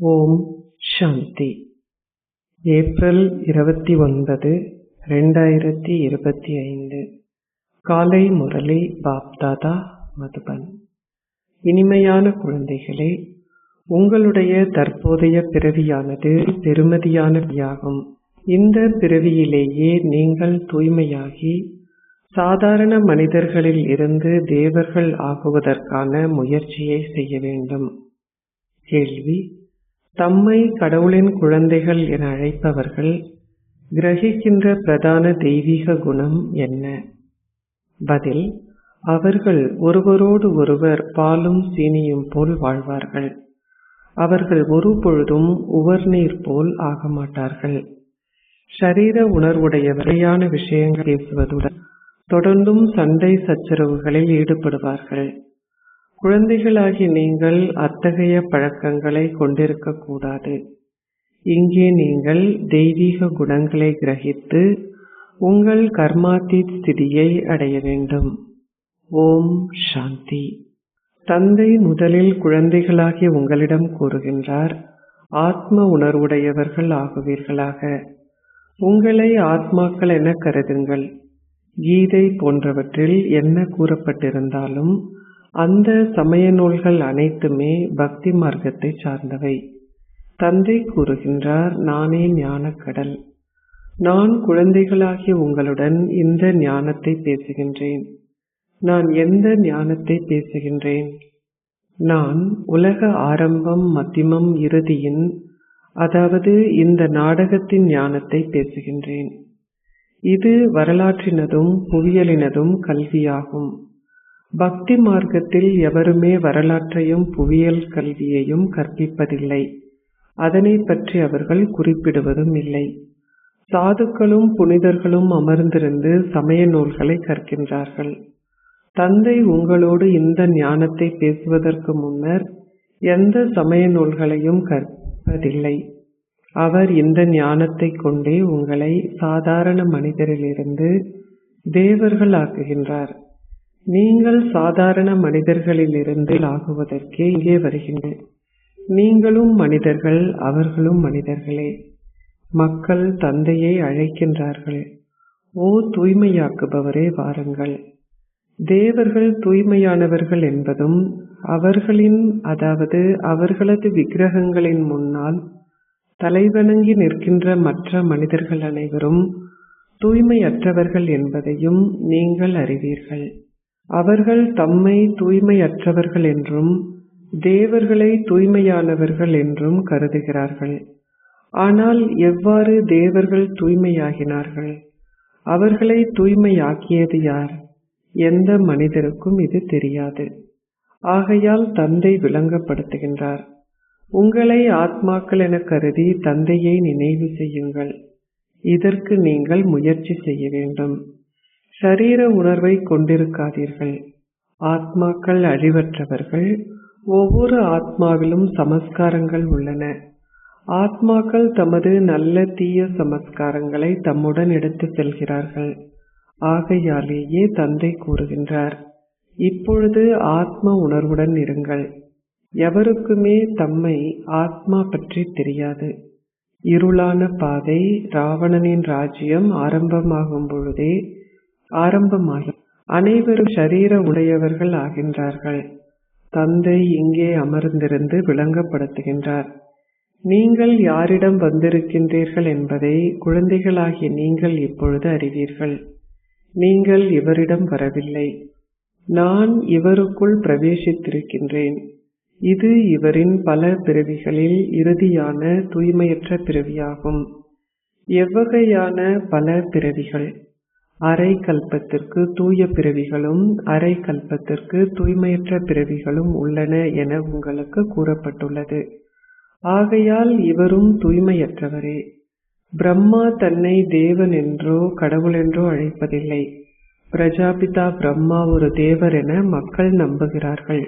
ஓம் சாந்தி. April 29, 2025. காலை முரளி பாப்தாதா, மதுபன். இனிமையான குழந்தைகளே, உங்களுடைய தற்போதைய பிறவியானது பெருமதியான பிறவியாகும். இந்த பிறவியிலேயே நீங்கள் தூய்மையாகி சாதாரண மனிதர்களில் இருந்து தேவர்கள் ஆகுவதற்கான முயற்சியை செய்ய வேண்டும். கேள்வி: தம்மை கடவுளின் குழந்தைகள் என அழைப்பவர்கள் கிரகிக்கின்ற பிரதான தெய்வீக குணம் என்ன? பதில்: அவர்கள் ஒருவரோடு ஒருவர் பாலும் சீனியும் போல் வாழ்வார்கள். அவர்கள் ஒருபொழுதும் உவர்நீர் போல் ஆக மாட்டார்கள். ஷரீர உணர்வுடையவரையான விஷயங்கள் பேசுவதுடன் தொடர்ந்தும் சண்டை சச்சரவுகளில் ஈடுபடுவார்கள். குழந்தைகளாகி நீங்கள் அத்தகைய பழக்கங்களை கொண்டிருக்க கூடாது. இங்கே நீங்கள் தெய்வீக குணங்களை கிரகித்து உங்கள் கர்மாதீத் ஸ்திதியை அடைய வேண்டும். ஓம் சாந்தி. தந்தை முதலில் குழந்தைகளாகி உங்களிடம் கூறுகின்றார், ஆத்ம உணர்வுடையவர்கள் ஆகுவீர்களாக. உங்களை ஆத்மாக்கள் என கருதுங்கள். கீதை போன்றவற்றில் என்ன கூறப்பட்டிருந்தாலும் அந்த சமய நூல்கள் அனைத்துமே பக்தி மார்க்கத்தை சார்ந்தவை. தந்தை கூறுகின்றார், நானே ஞானக்கடல். நான் குழந்தைகளாகிய உங்களுடன் இந்த ஞானத்தை பேசுகின்றேன். நான் எந்த ஞானத்தை பேசுகின்றேன்? நான் உலக ஆரம்பம், மத்தியமம், இறுதியின், அதாவது இந்த நாடகத்தின் ஞானத்தை பேசுகின்றேன். இது வரலாற்றினதும் புவியியலினதும் கல்வியாகும். பக்தி மார்க்கத்தில் எவருமே வரலாற்றையும் புவியியல் கல்வியையும் கற்பிப்பதில்லை. அதனை பற்றி அவர்கள் குறிப்பிடுவதும் இல்லை. சாதுக்களும் புனிதர்களும் அமர்ந்திருந்து சமய நூல்களை கற்கின்றார்கள். தந்தை உங்களோடு இந்த ஞானத்தை பேசுவதற்கு முன்னர் எந்த சமய நூல்களையும் கற்பதில்லை. அவர் இந்த ஞானத்தை கொண்டே உங்களை சாதாரண மனிதரிலிருந்து தேவர்கள் ஆக்குகின்றார். நீங்கள் சாதாரண மனிதர்களிலிருந்து ஆகுவதற்கே இங்கே வருகின்றனர். நீங்களும் மனிதர்கள், அவர்களும் மனிதர்களே. மக்கள் தந்தையை அழைக்கின்றார்கள், ஓ தூய்மையாக்குபவரே வாருங்கள். தேவர்கள் தூய்மையானவர்கள் என்பதும் அவர்களின், அதாவது அவர்களது விக்கிரகங்களின் முன்னால் தலைவணங்கி நிற்கின்ற மற்ற மனிதர்கள் அனைவரும் தூய்மையற்றவர்கள் என்பதையும் நீங்கள் அறிவீர்கள். அவர்கள் தம்மை தூய்மையற்றவர்கள் என்றும் தேவர்களை தூய்மையானவர்கள் என்றும் கருதுகிறார்கள். ஆனால் எவ்வாறு தேவர்கள் தூய்மையாகினார்கள்? அவர்களை தூய்மையாக்கியது யார்? எந்த மனிதருக்கும் இது தெரியாது. ஆகையால் தந்தை விளங்கப்படுத்துகின்றார், உங்களை ஆத்மாக்கள் என கருதி தந்தையை நினைவு செய்யுங்கள். இதற்கு நீங்கள் முயற்சி செய்ய வேண்டும். ஷரீர உணர்வை கொண்டிருக்காதீர்கள். ஆத்மாக்கள் அழிவற்றவர்கள். ஒவ்வொரு ஆத்மாவிலும் சமஸ்காரங்கள் உள்ளன. ஆத்மாக்கள் தமது நல்ல தீய சமஸ்காரங்களை தம்முடன் எடுத்து செல்கிறார்கள். ஆகையாலேயே தந்தை கூறுகின்றார், இப்பொழுது ஆத்ம உணர்வுடன் இருங்கள். எவருக்குமே தம்மை ஆத்மா பற்றி தெரியாது. இருளான பாதை, ராவணனின் ராஜ்யம் ஆரம்பமாகும் பொழுதே ஆரம்பமாகி அனைவரும் ஷரீர உடையவர்கள் ஆகின்றார்கள். தந்தை இங்கே அமர்ந்திருந்து விளங்கப்படுத்துகின்றார், நீங்கள் யாரிடம் வந்திருக்கின்றீர்கள் என்பதை குழந்தைகளாகிய நீங்கள் இப்பொழுது அறிவீர்கள். நீங்கள் இவரிடம் வரவில்லை. நான் இவருக்குள் பிரவேசித்திருக்கின்றேன். இது இவரின் பல பிறவிகளில் இறுதியான தூய்மையற்ற பிறவியாகும். எவ்வகையான பல பிறவிகள்? அரை கல்பத்திற்கு தூய பிறவிகளும் அரை கல்பத்திற்கு தூய்மையற்ற பிறவிகளும் உள்ளன என உங்களுக்கு கூறப்பட்டுள்ளது. ஆகையால் இவரும் தூய்மையற்றவரே. பிரம்மா தன்னை தேவன் என்றோ கடவுள் என்றோ அழைப்பதில்லை. பிரஜாபிதா பிரம்மா ஒரு தேவர் என மக்கள் நம்புகிறார்கள்.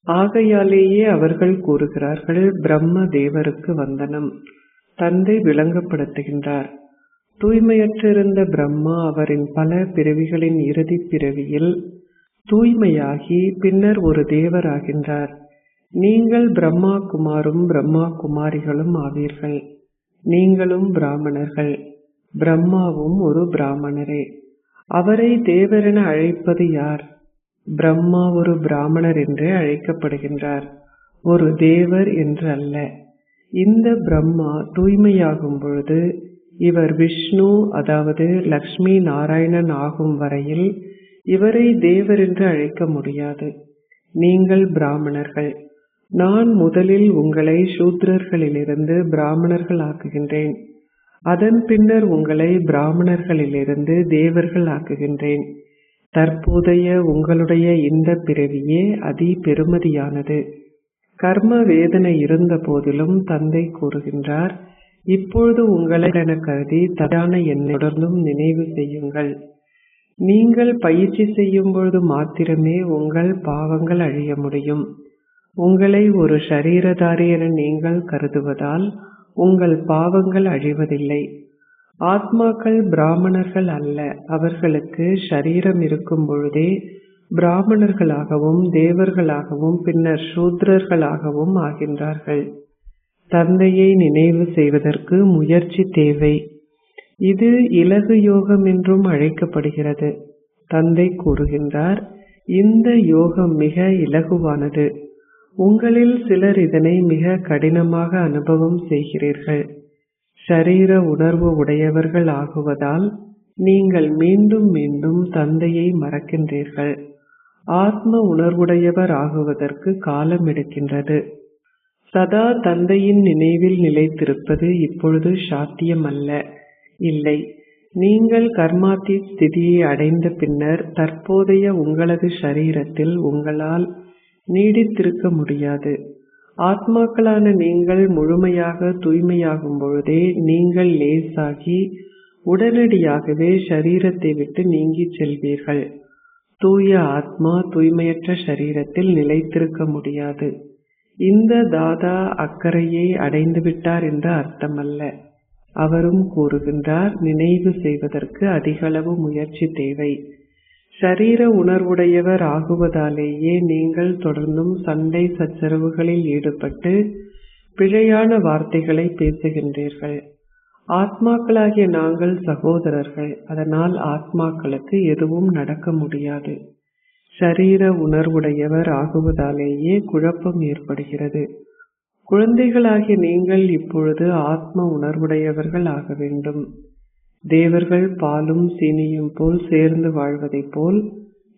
ஆகையாலேயே அவர்கள் கூறுகிறார்கள், பிரம்ம தேவருக்கு வந்தனம். தந்தை விளங்கப்படுத்துகின்றார், தூய்மையற்றிருந்த பிரம்மா அவரின் பல பிறவிகளின் இறுதி பிறவியில் தூய்மையாகி பின்னர் ஒரு தேவர் ஆகின்றார். நீங்கள் பிரம்மா குமாரும் பிரம்மா குமாரிகளும் ஆவீர்கள். நீங்களும் பிராமணர்கள். பிரம்மாவும் ஒரு பிராமணரே. அவரை தேவரென அழைப்பது யார்? பிரம்மா ஒரு பிராமணர் என்றே அழைக்கப்படுகின்றார், ஒரு தேவர் என்று அல்ல. இந்த பிரம்மா தூய்மையாகும் பொழுது இவர் விஷ்ணு, அதாவது லக்ஷ்மி நாராயணன் ஆகும் வரையில் இவரை தேவர் என்று அழைக்க முடியாது. நீங்கள் பிராமணர்கள். நான் முதலில் உங்களை சூத்ரர்களிலிருந்து பிராமணர்கள் ஆக்குகின்றேன். அதன் பின்னர் உங்களை பிராமணர்களிலிருந்து தேவர்கள் ஆக்குகின்றேன். தற்போதைய உங்களுடைய இந்த பிறவியே அதி பெருமதியானது. கர்ம வேதனை இருந்த போதிலும் தந்தை கூறுகின்றார், இப்பொழுது உங்களை என கருதி தவறான எண்ணை தொடர்ந்தும் நினைவு செய்யுங்கள். நீங்கள் பயிற்சி செய்யும் பொழுது மாத்திரமே உங்கள் பாவங்கள் அழிய முடியும். உங்களை ஒரு ஷரீரதாரி என நீங்கள் கருதுவதால் உங்கள் பாவங்கள் அழிவதில்லை. ஆத்மாக்கள் பிராமணர்கள் அல்ல. அவர்களுக்கு ஷரீரம் இருக்கும் பொழுதே பிராமணர்களாகவும் தேவர்களாகவும் பின்னர் சூத்ரர்களாகவும் ஆகின்றார்கள். தந்தையை நினைவு செய்வதற்கு முயற்சி தேவை. இது இலகு யோகம் என்றும் அழைக்கப்படுகிறது. தந்தை கூறுகின்றார், இந்த யோகம் மிக இலகுவானது. உங்களில் சிலர் இதனை மிக கடினமாக அனுபவம் செய்கிறீர்கள். ஷரீர உணர்வு உடையவர்கள் ஆகுவதால் நீங்கள் மீண்டும் மீண்டும் தந்தையை மறக்கின்றீர்கள். ஆத்ம உணர்வுடையவர் ஆகுவதற்கு காலம் எடுக்கின்றது. சதா தந்தையின் நினைவில் நிலைத்திருப்பது இப்பொழுது சாத்தியமல்ல. இல்லை, நீங்கள் கர்மாதி ஸ்திதியை அடைந்த பின்னர் தற்போதைய உங்களது ஷரீரத்தில் உங்களால் நீடித்திருக்க முடியாது. ஆத்மாக்களான நீங்கள் முழுமையாக தூய்மையாகும் பொழுதே நீங்கள் லேசாகி உடனடியாகவே ஷரீரத்தை விட்டு நீங்கி செல்வீர்கள். தூய ஆத்மா தூய்மையற்ற ஷரீரத்தில் நிலைத்திருக்க முடியாது. இந்த தாதா அக்கறையை அடைந்துவிட்டார் என்ற அர்த்தமல்ல. அவரும் கூறுகின்றார், நினைவு செய்வதற்கு அதிகளவு முயற்சி தேவை. ஷரீர உணர்வுடையவர் ஆகுவதாலேயே நீங்கள் தொடர்ந்தும் சண்டை சச்சரவுகளில் ஈடுபட்டு பிழையான வார்த்தைகளை பேசுகின்றீர்கள். ஆத்மாக்களாகிய நாங்கள் சகோதரர்கள். அதனால் ஆத்மாக்களுக்கு எதுவும் நடக்க முடியாது. ஷரீர உணர்வுடையவர் ஆகுவதாலேயே குழப்பம் ஏற்படுகிறது. குழந்தைகளாகிய நீங்கள் இப்பொழுது ஆத்ம உணர்வுடையவர்கள் ஆக வேண்டும். தேவர்கள் பாலும் சீனியும் போல் சேர்ந்து வாழ்வதைப் போல்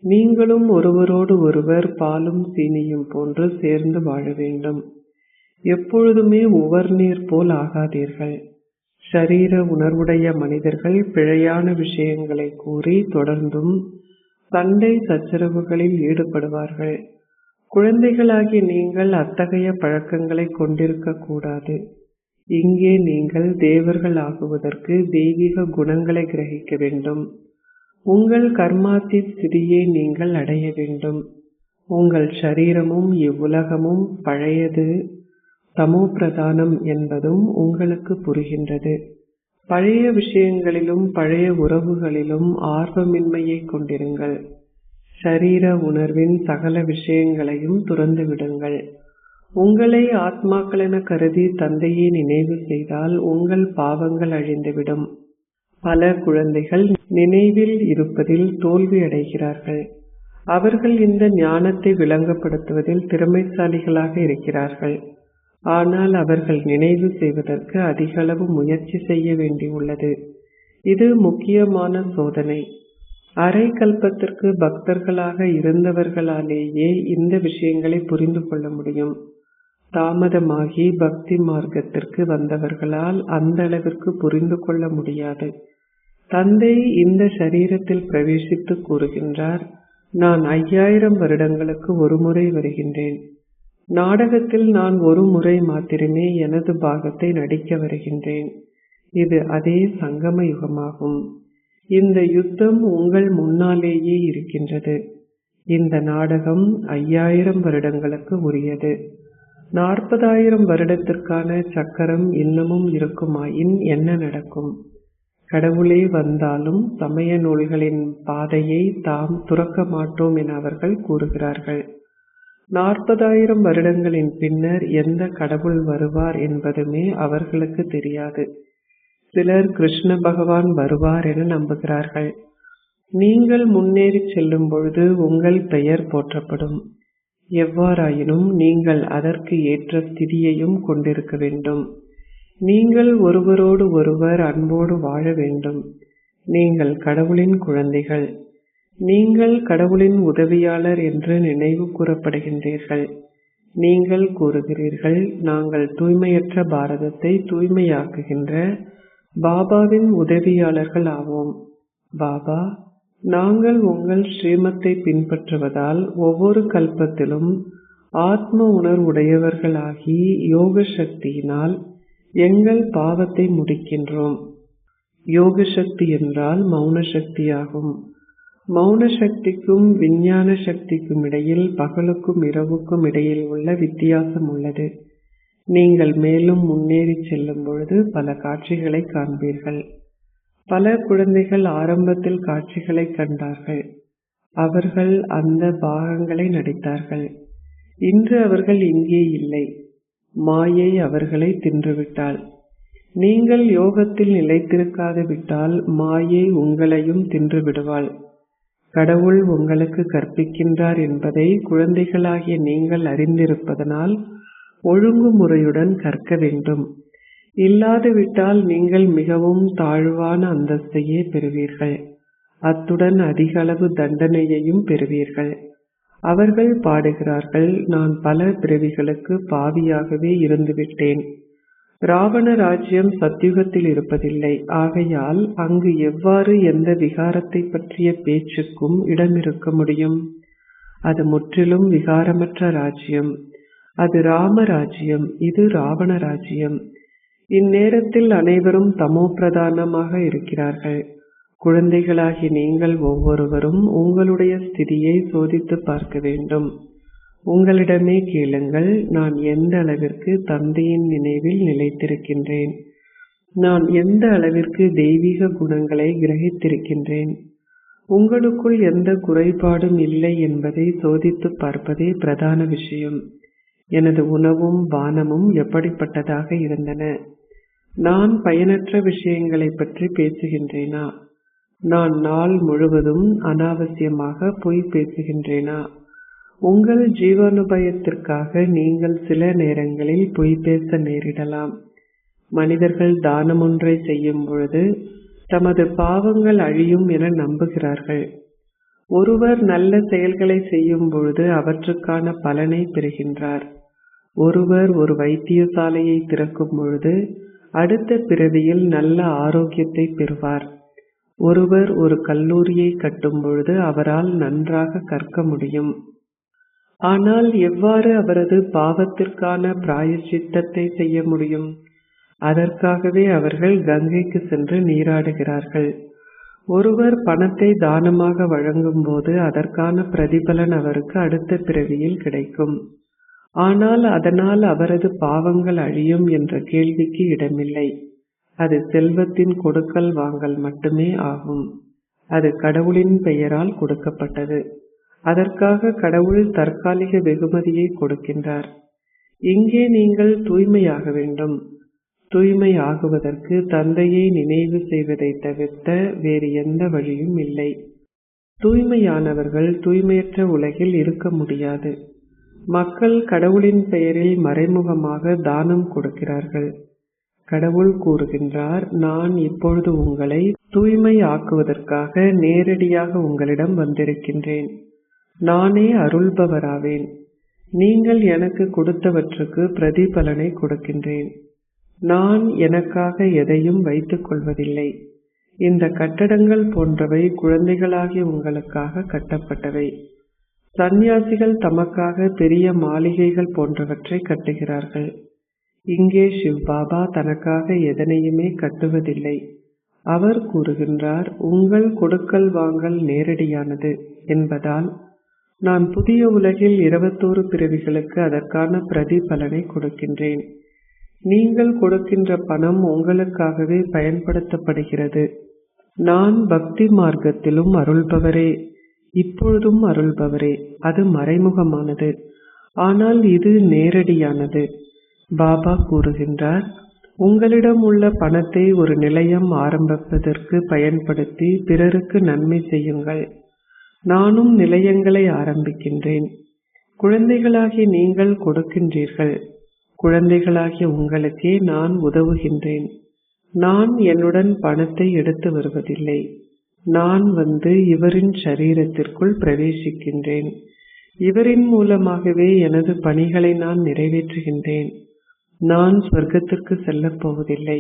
நீங்களும் ஒருவரோடு ஒருவர் பாலும் சீனியும் போன்று சேர்ந்து வாழ வேண்டும். எப்பொழுதுமே உவர்நீர் போல் ஆகாதீர்கள். ஷரீர உணர்வுடைய மனிதர்கள் பிழையான விஷயங்களை கூறி தொடர்ந்தும் சண்டை சச்சரவுகளில் ஈடுபடுவார்கள். குழந்தைகளாகி நீங்கள் அத்தகைய பழக்கங்களை கொண்டிருக்க கூடாது. இங்கே நீங்கள் தேவர்கள் ஆகுவதற்கு தெய்வீக குணங்களை கிரகிக்க வேண்டும். உங்கள் கர்மாதி ஸ்திதியை நீங்கள் அடைய வேண்டும். உங்கள் ஷரீரமும் இவ்வுலகமும் பழையது, தமோ பிரதானம் என்பதும் உங்களுக்கு புரிகின்றது. பழைய விஷயங்களிலும் பழைய உறவுகளிலும் ஆர்வமின்மையை கொண்டிருங்கள். ஷரீர உணர்வின் சகல விஷயங்களையும் துறந்து விடுங்கள். உங்களை ஆத்மாக்கள் என கருதி தந்தையை நினைவு செய்தால் உங்கள் பாவங்கள் அழிந்துவிடும். பல குழந்தைகள் நினைவில் இருப்பதில் தோல்வி அடைகிறார்கள். அவர்கள் இந்த ஞானத்தை விளங்கப்படுத்துவதில் திறமைசாலிகளாக இருக்கிறார்கள். ஆனால் அவர்கள் நினைவு செய்வதற்கு அதிகளவு முயற்சி செய்ய வேண்டியுள்ளது. இது முக்கியமான சோதனை. அரை கல்பத்திற்கு பக்தர்களாக இருந்தவர்களாலேயே இந்த விஷயங்களை புரிந்து கொள்ள முடியும். தாமதமாகி பக்தி மார்க்கத்திற்கு வந்தவர்களால் அந்த அளவிற்கு புரிந்து கொள்ள முடியாது. தந்தை இந்த சரீரத்தில் பிரவேசித்து கூறுகின்றார், நான் 5000 வருடங்களுக்கு ஒரு முறை வருகின்றேன். நாடகத்தில் நான் ஒரு முறை மாத்திரமே எனது பாகத்தை நடிக்க வருகின்றேன். இது அதே சங்கம யுகமாகும். இந்த யுத்தம் உங்கள் முன்னாலேயே இருக்கின்றது. இந்த நாடகம் 5000 வருடங்களுக்கு உரியது. 40,000 வருடத்திற்கான சக்கரம் இன்னமும் இருக்குமாயின் என்ன நடக்கும்? கடவுளே வந்தாலும் சமய நூல்களின் பாதையை தாம் துறக்க மாட்டோம் என அவர்கள் கூறுகிறார்கள். 40,000 வருடங்களின் பின்னர் எந்த கடவுள் வருவார் என்பதுமே அவர்களுக்கு தெரியாது. சிலர் கிருஷ்ண பகவான் வருவார் என நம்புகிறார்கள். நீங்கள் முன்னேறி செல்லும் பொழுது உங்கள் பெயர் போற்றப்படும். எவ்வாறாயினும் நீங்கள் அதற்கு ஏற்ற ஸ்திதியையும் கொண்டிருக்க வேண்டும். நீங்கள் ஒருவரோடு ஒருவர் அன்போடு வாழ வேண்டும். நீங்கள் கடவுளின் குழந்தைகள். நீங்கள் கடவுளின் உதவியாளர் என்று நினைவு கூறப்படுகின்றீர்கள். நீங்கள் கூறுகிறீர்கள், நாங்கள் தூய்மையற்ற பாரதத்தை தூய்மையாக்குகின்ற பாபாவின் உதவியாளர்கள் ஆவோம். பாபா, நாங்கள் உங்கள் ஸ்ரீமத்தை பின்பற்றுவதால் ஒவ்வொரு கல்பத்திலும் ஆத்ம உணர்வுடையவர்களாகி யோக சக்தியினால் எங்கள் பாவத்தை முடிக்கின்றோம். யோக சக்தி என்றால் மௌன சக்தியாகும். மௌன சக்திக்கும் விஞ்ஞான சக்திக்கும் இடையில் பகலுக்கும் இரவுக்கும் இடையில் உள்ள வித்தியாசம் உள்ளது. நீங்கள் மேலும் முன்னேறி செல்லும் பொழுது பல காட்சிகளை காண்பீர்கள். பல குழந்தைகள் ஆரம்பத்தில் காட்சிகளை கண்டார்கள். அவர்கள் அந்த பாகங்களை நடித்தார்கள். இன்று அவர்கள் இங்கே இல்லை. மாயை அவர்களை தின்றுவிட்டாள். நீங்கள் யோகத்தில் நிலைத்திருக்காது விட்டால் மாயை உங்களையும் தின்று விடுவாள். கடவுள் உங்களுக்கு கற்பிக்கின்றார் என்பதை குழந்தைகளாகிய நீங்கள் அறிந்திருப்பதனால் ஒழுங்குமுறையுடன் கற்க வேண்டும். இல்லாதுவிட்டால் நீங்கள் மிகவும் தாழ்வான அந்தஸ்தையே பெறுவீர்கள். அத்துடன் அதிக அளவு தண்டனையையும் பெறுவீர்கள். அவர்கள் பாடுகிறார்கள், நான் பல பிறவிகளுக்கு பாவியாகவே இருந்துவிட்டேன். ராவண ராஜ்யம் சத்யுகத்தில் இருப்பதில்லை. ஆகையால் அங்கு எவ்வாறு எந்த விகாரத்தை பற்றிய பேச்சுக்கும் இடம் இருக்க முடியும்? அது முற்றிலும் விகாரமற்ற ராஜ்யம். அது ராம ராஜ்யம். இது ராவண ராஜ்யம். இந்நேரத்தில் அனைவரும் தமோ பிரதானமாக இருக்கிறார்கள். குழந்தைகளாகி நீங்கள் ஒவ்வொருவரும் உங்களுடைய ஸ்திதியை சோதித்து பார்க்க வேண்டும். உங்களிடமே கேளுங்கள், நான் எந்த அளவிற்கு தந்தையின் நினைவில் நிலைத்திருக்கின்றேன்? நான் எந்த அளவிற்கு தெய்வீக குணங்களை கிரகித்திருக்கின்றேன்? உங்களுக்குள் எந்த குறைபாடும் இல்லை என்பதை சோதித்து பார்ப்பதே பிரதான விஷயம். எனது உணவும் பானமும் எப்படிப்பட்டதாக இருந்தன? நான் பயனற்ற விஷயங்களை பற்றி பேசுகின்றேனா? நான் நாள் முழுவதும் அனாவசியமாக பொய் பேசுகின்றேனா? உங்கள் ஜீவானுபயத்திற்காக நீங்கள் சில நேரங்களில் பொய் பேச நேரிடலாம். மனிதர்கள் தானம் ஒன்றை செய்யும் பொழுது தமது பாவங்கள் அழியும் என நம்புகிறார்கள். ஒருவர் நல்ல செயல்களை செய்யும் பொழுது அவற்றுக்கான பலனை பெறுகின்றார். ஒருவர் ஒரு வைத்தியசாலையை திறக்கும் பொழுது அடுத்த பிறவியில் நல்ல ஆரோக்கியத்தை பெறுவார். ஒருவர் ஒரு கல்லூரியை கட்டும் பொழுது அவரால் நன்றாக கற்க முடியும். ஆனால் எவ்வாறு அவரது பாவத்திற்கான பிராயச்சித்தத்தை செய்ய முடியும்? அதற்காகவே அவர்கள் கங்கைக்கு சென்று நீராடுகிறார்கள். ஒருவர் பணத்தை தானமாக வழங்கும் போது அதற்கான பிரதிபலன் அவருக்கு அடுத்த பிறவியில் கிடைக்கும். ஆனால் அதனால் அவரது பாவங்கள் அழியும் என்ற கேள்விக்கு இடமில்லை. அது செல்வத்தின் கொடுக்கல் வாங்கல் மட்டுமே ஆகும். அது கடவுளின் பெயரால் கொடுக்கப்பட்டது. அதற்காக கடவுள் தற்காலிக வெகுமதியை கொடுக்கின்றார். இங்கே நீங்கள் தூய்மையாக வேண்டும். தூய்மை ஆகுவதற்கு தந்தையை நினைவு செய்வதை தவிர்த்த வேறு எந்த வழியும் இல்லை. தூய்மையானவர்கள் தூய்மையற்ற உலகில் இருக்க முடியாது. மக்கள் கடவுளின் பெயரில் மறைமுகமாக தானம் கொடுக்கிறார்கள். கடவுள் கூறுகின்றார், நான் இப்பொழுது உங்களை தூய்மை ஆக்குவதற்காக நேரடியாக உங்களிடம் வந்திருக்கின்றேன். நானே அருள்பவராவேன். நீங்கள் எனக்கு கொடுத்தவற்றுக்கு பிரதிபலனை கொடுக்கின்றேன். நான் எனக்காக எதையும் வைத்துக் கொள்வதில்லை. இந்த கட்டடங்கள் போன்றவை குழந்தைகளாகிய உங்களுக்காக கட்டப்பட்டவை. சந்நியாசிகள் தமக்காக பெரிய மாளிகைகள் போன்றவற்றை கட்டுகிறார்கள். இங்கே சிவ் பாபா தனக்காக எதனையுமே கட்டுவதில்லை. அவர் கூறுகின்றார், உங்கள் கொடுக்கல் வாங்கல் நேரடியானது என்பதால் நான் புதிய உலகில் 21 பிறவிகளுக்கு அதற்கான பிரதிபலனை கொடுக்கின்றேன். நீங்கள் கொடுக்கின்ற பணம் உங்களுக்காகவே பயன்படுத்தப்படுகிறது. நான் பக்தி மார்க்கத்திலும் அருள்பவரே, இப்பொழுதும் அருள்பவரே. அது மறைமுகமானது. ஆனால் இது நேரடியானது. பாபா கூறுகின்றார், உங்களிடம் உள்ள பணத்தை ஒரு நிலையம் ஆரம்பிப்பதற்கு பயன்படுத்தி பிறருக்கு நன்மை செய்யுங்கள். நானும் நிலையங்களை ஆரம்பிக்கின்றேன். குழந்தைகளாகிய நீங்கள் கொடுக்கின்றீர்கள். குழந்தைகளாகிய உங்களுக்கே நான் உதவுகின்றேன். நான் என்னுடன் பணத்தை எடுத்து வருவதில்லை. நான் வந்து இவரின் சரீரத்திற்குள் பிரவேசிக்கின்றேன். இவரின் மூலமாகவே எனது பணிகளை நான் நிறைவேற்றுகின்றேன். நான் சொர்க்கத்திற்கு செல்லப் போவதில்லை.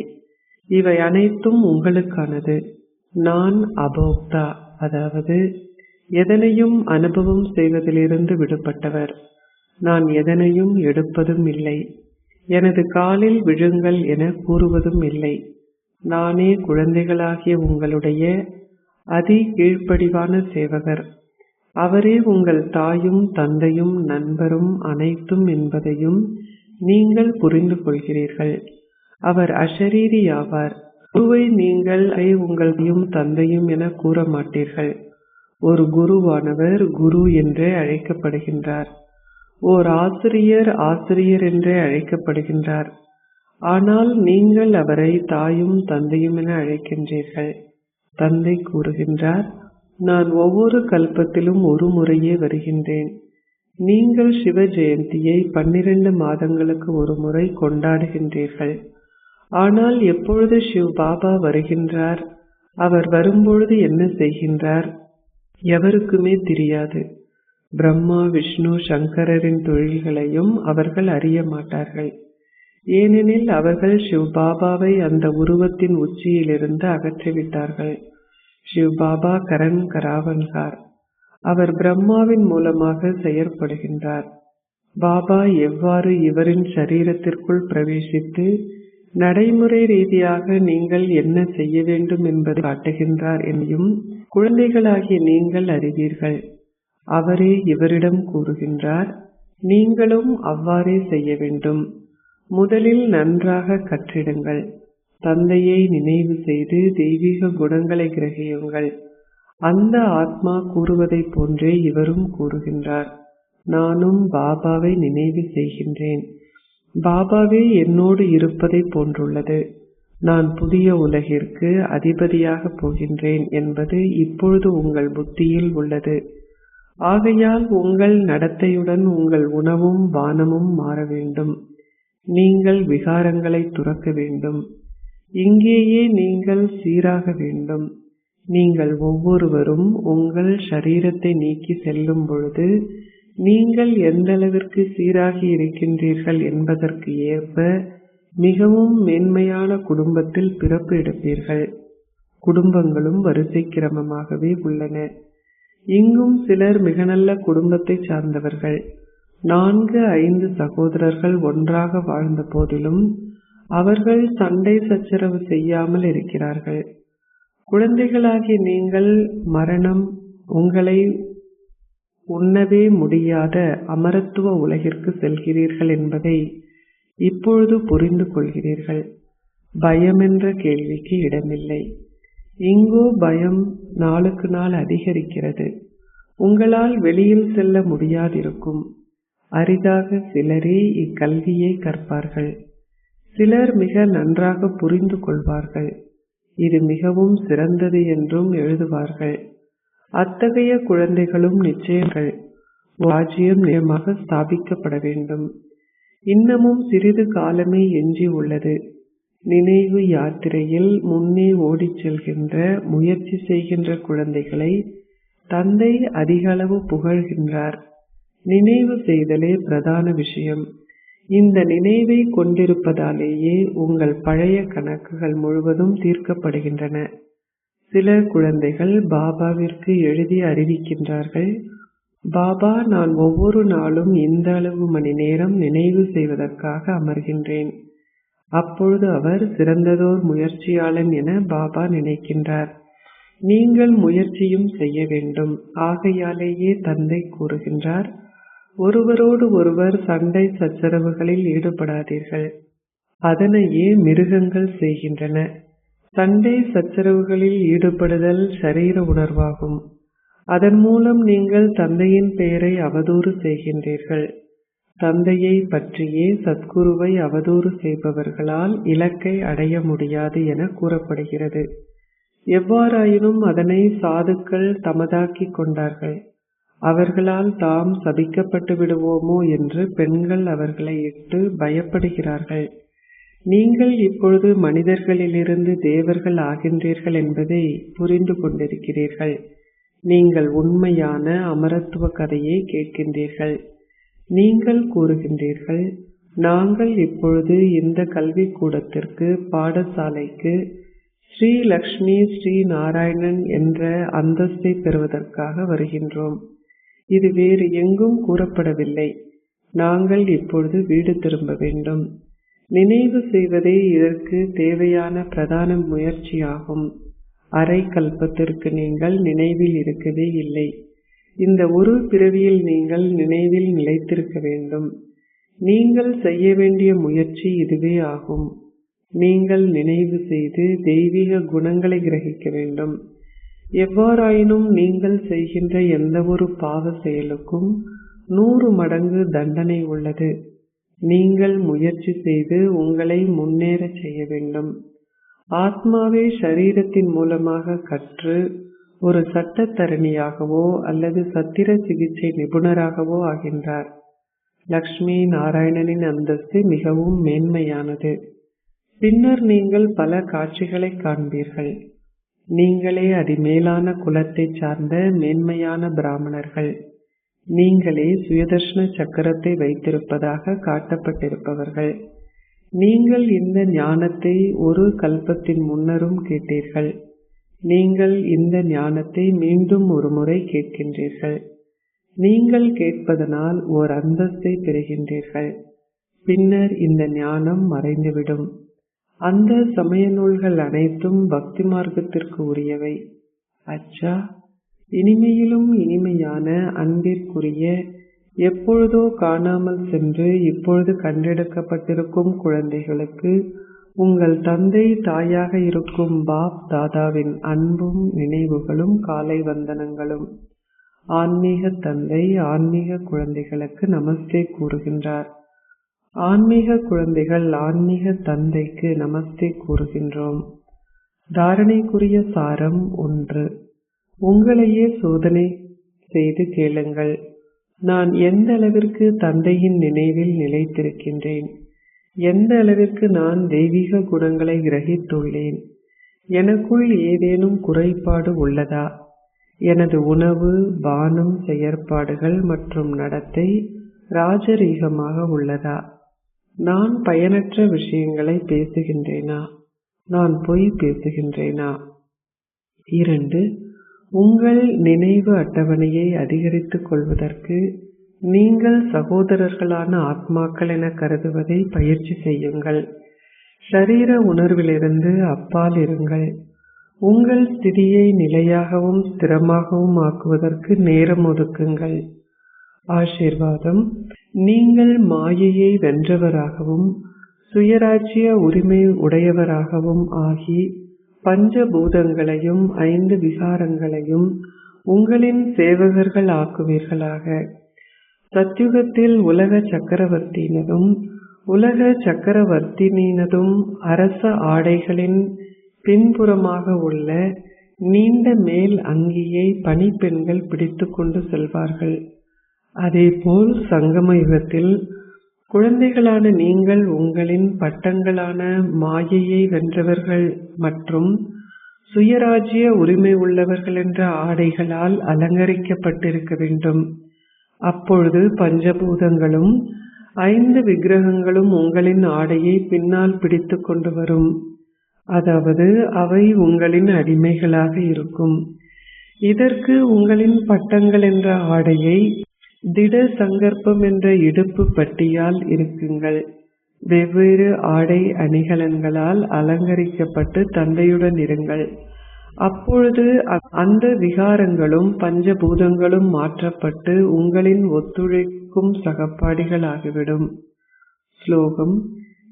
இவை அனைத்தும் உங்களுக்கானது. நான் அபோக்தா, அதாவது எதனையும் அனுபவம் செய்வதிலிருந்து விடுபட்டவர். நான் எதனையும் எடுப்பதும் இல்லை. எனது காலில் விழுங்கள் என கூறுவதும் இல்லை. நானே குழந்தைகளாகிய உங்களுடைய அதி கீழ்ப்படிவான சேவகர். அவரே உங்கள் தாயும் தந்தையும் நண்பரும் அனைத்தும் என்பதையும் நீங்கள் புரிந்து கொள்கிறீர்கள். அவர் அஷரீரி ஆவார். குருவை நீங்கள் உங்களையும் தந்தையும் என கூற மாட்டீர்கள். ஒரு குருவானவர் குரு என்றே அழைக்கப்படுகின்றார். ஓர் ஆசிரியர் ஆசிரியர் என்றே அழைக்கப்படுகின்றார். ஆனால் நீங்கள் அவரை தாயும் தந்தையும் என அழைக்கின்றீர்கள். தந்தை கூறுகின்றார், நான் ஒவ்வொரு கல்பத்திலும் ஒரு முறையே வருகின்றேன். நீங்கள் சிவ ஜெயந்தியை 12 மாதங்களுக்கு ஒரு முறை கொண்டாடுகின்றீர்கள். ஆனால் எப்பொழுது சிவ் பாபா வருகின்றார், அவர் வரும்பொழுது என்ன செய்கின்றார், எவருக்குமே தெரியாது. பிரம்மா விஷ்ணு சங்கரரின் தொழில்களையும் அவர்கள் அறிய மாட்டார்கள். ஏனெனில் அவர்கள் சிவ் பாபாவை அந்த உருவத்தின் உச்சியிலிருந்து அகற்றிவிட்டார்கள். சிவ் பாபா கரண் கராவன்கார். அவர் பிரம்மாவின் மூலமாக செயற்படுகின்றார். பாபா எவ்வாறு இவரின் சரீரத்திற்குள் பிரவேசித்து நடைமுறை ரீதியாக நீங்கள் என்ன செய்ய வேண்டும் என்பதை காட்டுகின்றார் என்றும் குழந்தைகளாகிய நீங்கள் அறிவீர்கள். அவரே இவரிடம் கூறுகின்றார், நீங்களும் அவ்வாறே செய்ய வேண்டும். முதலில் நன்றாக கற்றிடுங்கள். தந்தையை நினைவு செய்து தெய்வீக குணங்களை கிரகியுங்கள். அந்த ஆத்மா கூறுவதைப் போன்றே இவரும் கூறுகின்றார், நானும் பாபாவை நினைவு செய்கின்றேன். பாபாவே என்னோடு இருப்பதை போன்றுள்ளது. நான் புதிய உலகிற்கு அதிபதியாக போகின்றேன் என்பது இப்பொழுது உங்கள் புத்தியில் உள்ளது. ஆகையால் உங்கள் நடத்தையுடன் உங்கள் உணவும் பானமும் மாற வேண்டும். நீங்கள் விகாரங்களை துறக்க வேண்டும். இங்கேயே நீங்கள் சீராக வேண்டும். நீங்கள் ஒவ்வொருவரும் உங்கள் ஷரீரத்தை நீக்கி செல்லும் பொழுது நீங்கள் எந்தளவிற்கு சீராகி இருக்கின்றீர்கள் என்பதற்கு ஏற்ப மிகவும் மேன்மையான குடும்பத்தில் பிறப்பு எடுப்பீர்கள். குடும்பங்களும் வரிசை கிரமமாகவே உள்ளன. இங்கும் சிலர் மிக நல்ல குடும்பத்தை சார்ந்தவர்கள். 4-5 சகோதரர்கள் ஒன்றாக வாழ்ந்த போதிலும் அவர்கள் சண்டை சச்சரவு செய்யாமல் இருக்கிறார்கள். குழந்தைகளாகிய நீங்கள் மரணம் உங்களை உண்ணவே முடியாத அமரத்துவ உலகிற்கு செல்கிறீர்கள் என்பதை இப்பொழுது புரிந்து கொள்கிறீர்கள். பயம் என்ற கேள்விக்கு இடமில்லை. இங்கோ பயம் நாளுக்கு நாள் அதிகரிக்கிறது. உங்களால் வெளியில் செல்ல முடியாதிருக்கும். அரிதாக சிலரே இக்கல்வியை கற்பார்கள். சிலர் மிக நன்றாக புரிந்து கொள்வார்கள். இது மிகவும் சிறந்தது என்றும் எழுதுவார்கள். அத்தகைய குழந்தைகளும் நிச்சயங்கள். ராஜ்யம் நிச்சயமாக ஸ்தாபிக்கப்பட வேண்டும். இன்னமும் சிறிது காலமே எஞ்சி உள்ளது. நினைவு யாத்திரையில் முன்னே ஓடிச் செல்கின்ற முயற்சி செய்கின்ற குழந்தைகளை தந்தை அதிகளவு புகழ்கின்றார். நினைவு செய்தலே பிரதான விஷயம். இந்த நினைவை கொண்டிருப்பதாலேயே உங்கள் பழைய கணக்குகள் முழுவதும் தீர்க்கப்படுகின்றன. சில குழந்தைகள் பாபாவிற்கு எழுதி அறிவிக்கின்றார்கள், பாபா, நான் ஒவ்வொரு நாளும் இந்த அளவு மணி நேரம் நினைவு செய்வதற்காக அமர்கின்றேன். அப்பொழுது அவர் சிறந்ததோர் முயற்சியாளன் என பாபா நினைக்கின்றார். நீங்கள் முயற்சியும் செய்ய வேண்டும். ஆகையாலேயே தந்தை கூறுகின்றார், ஒருவரோடு ஒருவர் சண்டை சச்சரவுகளில் ஈடுபடாதீர்கள். அதனையே மிருகங்கள் செய்கின்றன. சண்டை சச்சரவுகளில் ஈடுபடுதல் சரீர உணர்வாகும். அதன் மூலம் நீங்கள் தந்தையின் பெயரை அவதூறு செய்கின்றீர்கள். தந்தையை பற்றியே சத்குருவை அவதூறு செய்பவர்களால் இலக்கை அடைய முடியாது என கூறப்படுகிறது. எவ்வாறாயினும் அதனை சாதுக்கள் தமதாக்கிக் கொண்டார்கள். அவர்களால் தாம் சபிக்கப்பட்டு விடுவோமோ என்று பெண்கள் அவர்களை இட்டு பயப்படுகிறார்கள். நீங்கள் இப்பொழுது மனிதர்களிலிருந்து தேவர்கள் ஆகின்றீர்கள் என்பதை புரிந்து கொண்டிருக்கிறீர்கள். நீங்கள் உண்மையான அமரத்துவ கதையை கேட்கின்றீர்கள். நீங்கள் கூறுகின்றீர்கள், நாங்கள் இப்பொழுது இந்த கல்விக்கூடத்திற்கு பாடசாலைக்கு ஸ்ரீ லக்ஷ்மி ஸ்ரீ நாராயணன் என்ற அந்தஸ்தை பெறுவதற்காக வருகின்றோம். இது வேறு எங்கும் கூறப்படவில்லை. நாங்கள் இப்பொழுது வீடு திரும்ப வேண்டும். நினைவு செய்வதே இதற்கு தேவையான பிரதான முயற்சியாகும். அரை கல்பத்திற்கு நீங்கள் நினைவில் இருக்கவே இல்லை. இந்த ஒரு பிறவியில் நீங்கள் நினைவில் நிலைத்திருக்க வேண்டும். நீங்கள் செய்ய வேண்டிய முயற்சி இதுவே ஆகும். நீங்கள் நினைவு செய்து தெய்வீக குணங்களை கிரகிக்க வேண்டும். எவ்வாறாயினும் நீங்கள் செய்கின்ற எந்த ஒரு பாவ செயலுக்கும் 100 மடங்கு தண்டனை உள்ளது. நீங்கள் முயற்சி செய்து உங்களை முன்னேற செய்ய வேண்டும். ஆத்மாவே ஷரீரத்தின் மூலமாக கற்று ஒரு சட்டத்தரணியாகவோ அல்லது சத்திர சிகிச்சை நிபுணராகவோ ஆகின்றார். லக்ஷ்மி நாராயணனின் அந்தஸ்து மிகவும் மேன்மையானது. பின்னர் நீங்கள் பல காட்சிகளை காண்பீர்கள். நீங்களே அதிமேலான குலத்தை சார்ந்த மேன்மையான பிராமணர்கள். நீங்களே சுயதர்ஷன சக்கரத்தை வைத்திருப்பதாக காட்டப்பட்டிருப்பவர்கள். நீங்கள் இந்த ஞானத்தை ஒரு கல்பத்தின் முன்னரும் கேட்டீர்கள். நீங்கள் இந்த ஞானத்தை மீண்டும் ஒரு முறை கேட்கின்றீர்கள். நீங்கள் கேட்பதனால் ஓர் அந்தஸ்தை பெறுகின்றீர்கள். பின்னர் இந்த ஞானம் மறைந்துவிடும். அந்த சமய நூல்கள் அனைத்தும் பக்தி மார்க்கத்திற்கு உரியவை. அச்சா, இனிமையிலும் இனிமையான அன்பிற்குரிய, எப்பொழுதோ காணாமல் சென்று இப்பொழுது கண்டெடுக்கப்பட்டிருக்கும் குழந்தைகளுக்கு உங்கள் தந்தை தாயாக இருக்கும் பாப் தாதாவின் அன்பும் நினைவுகளும் காலை வந்தனங்களும். ஆன்மீக தந்தை ஆன்மீக குழந்தைகளுக்கு நமஸ்தே கூறுகின்றார். ஆன்மீக குழந்தைகள் ஆன்மீக தந்தைக்கு நமஸ்தே கூறுகின்றோம். தாரணைக்குரிய சாரம் 1. உங்களையே சோதனை செய்து கேளுங்கள். நான் எந்த அளவிற்கு தந்தையின் நினைவில் நிலைத்திருக்கின்றேன்? எந்த அளவிற்கு நான் தெய்வீக குணங்களை கிரகித்துள்ளேன்? எனக்குள் ஏதேனும் குறைபாடு உள்ளதா? எனது உணவு, பானம், செயற்பாடுகள் மற்றும் நடத்தை ராஜரீகமாக உள்ளதா? நான் பயனற்ற விஷயங்களை பேசுகின்றேனா? நான் பொய் பேசுகின்றேனா? 2. உங்கள் நினைவு அட்டவணையை அதிகரித்துக் கொள்வதற்கு நீங்கள் சகோதரர்களான ஆத்மாக்கள் என கருதுவதை பயிற்சி செய்யுங்கள். ஷரீர உணர்விலிருந்து அப்பால் இருங்கள். உங்கள் ஸ்திதியை நிலையாகவும் ஸ்திரமாகவும் ஆக்குவதற்கு நேரம் ஒதுக்குங்கள். ஆசீர்வாதம். நீங்கள் மாயையை வென்றவராகவும் சுயராஜ்ய உரிமை உடையவராகவும் ஆகி பஞ்சபூதங்களையும் 5 விகாரங்களையும் உங்களின் சேவகர்கள் ஆக்குவீர்களாக. சத்யுகத்தில் உலக சக்கரவர்த்தியினதும் உலக சக்கரவர்த்தினினதும் அரச ஆடைகளின் பின்புறமாக உள்ள நீண்ட மேல் அங்கியை பணிப்பெண்கள் பிடித்து கொண்டு செல்வார்கள். அதேபோல் சங்கம யுகத்தில் குழந்தைகளான நீங்கள் உங்களின் பட்டங்களான மாயையை வென்றவர்கள் மற்றும் சுயராஜ்ய உரிமை உள்ளவர்கள் என்ற ஆடைகளால் அலங்கரிக்கப்பட்டிருக்க வேண்டும். அப்பொழுது பஞ்சபூதங்களும் 5 விக்கிரகங்களும் உங்களின் ஆடையை பின்னால் பிடித்து கொண்டு வரும். அதாவது அவை உங்களின் அடிமைகளாக இருக்கும். இதற்கு உங்களின் பட்டங்கள் என்ற ஆடையை திட சங்கற்பம் என்ற இடுப்பு பட்டியால் இருக்குங்கள். வெவ்வேறு ஆடை அணிகலன்களால் அலங்கரிக்கப்பட்டு தந்தையுடன் இருங்கள். அப்பொழுது அந்த விகாரங்களும் பஞ்சபூதங்களும் மாற்றப்பட்டு உங்களின் ஒத்துழைக்கும் சகப்பாடிகள் ஆகிவிடும். ஸ்லோகம்.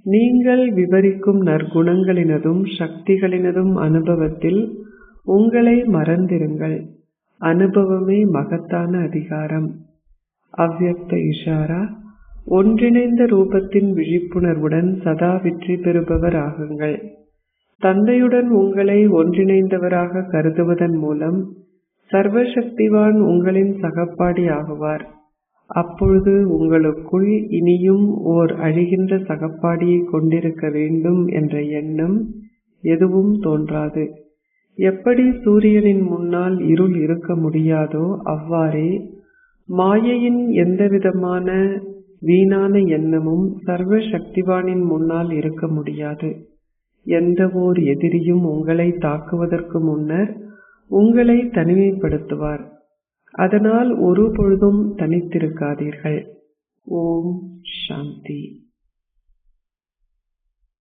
நீங்கள் விவரிக்கும் நற்குணங்களினதும் சக்திகளினதும் அனுபவத்தில் உங்களை மறந்திருங்கள். அனுபவமே மகத்தான அதிகாரம். அவ்யக்த இஷாரா. ஒன்றிணைந்த ரூபத்தின் விழிப்புணர்வுடன் சதா வெற்றி பெறுபவர் ஆகுங்கள். தந்தையுடன் உங்களை ஒன்றிணைந்தவராக கருதுவதன் மூலம் சர்வசக்திவான் உங்களின் சகப்பாடி ஆகுவார். அப்பொழுது உங்களுக்குள் இனியும் ஓர் அழிகின்ற சகப்பாடியை கொண்டிருக்க வேண்டும் என்ற எண்ணம் எதுவும் தோன்றாது. எப்படி சூரியனின் முன்னால் இருள் இருக்க முடியாதோ அவ்வாறே மாயையின் எந்தவிதமான வீணான எண்ணமும் சர்வ சக்திவானின் முன்னால் இருக்க முடியாது. எந்த ஓர் எதிரியும் உங்களை தாக்குவதற்கு முன்னர் உங்களை தனிமைப்படுத்துவார். அதனால் ஒரு பொழுதும் தனித்திருக்காதீர்கள். ஓம் சாந்தி.